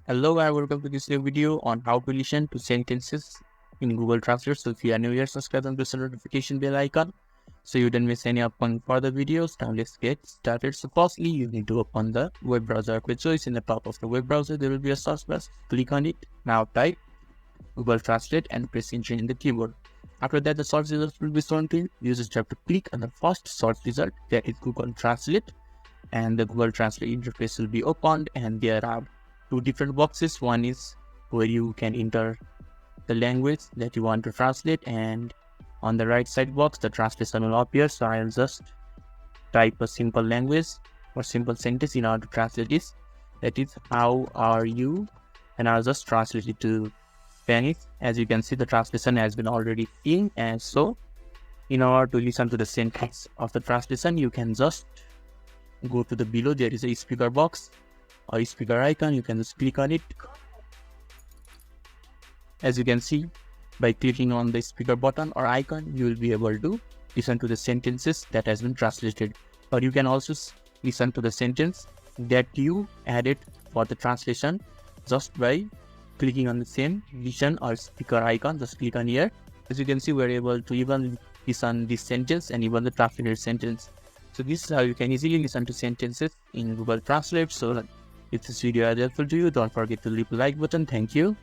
Hello and welcome to this new video on how to listen to sentences in Google Translate. So if you are new here, subscribe and press the notification bell icon so you don't miss any upcoming further videos. Now let's get started. So firstly, you need to open the web browser. Quick choice in the top of the web browser, there will be a search bar. Click on it. Now type Google Translate and press enter in the keyboard. After that, the search results will be shown to you. You just have to click on the first search result, that is Google Translate, and the Google Translate interface will be opened, and there are two different boxes. One is where you can enter the language that you want to translate, and on the right side box the translation will appear. So I'll just type a simple language or simple sentence in order to translate this, that is how are you, and I'll just translate it to Spanish. As you can see, the translation has been already in, and so in order to listen to the sentence of the translation, you can just go to the below. There is a speaker box or speaker icon. You can just click on it. As you can see, by clicking on the speaker button or icon, you will be able to listen to the sentences that has been translated. Or you can also listen to the sentence that you added for the translation just by clicking on the same listen or speaker icon. Just click on here. As you can see, we're able to even listen this sentence and even the translated sentence. So this is how you can easily listen to sentences in Google Translate. So if this video is helpful to you, don't forget to leave a like button. Thank you.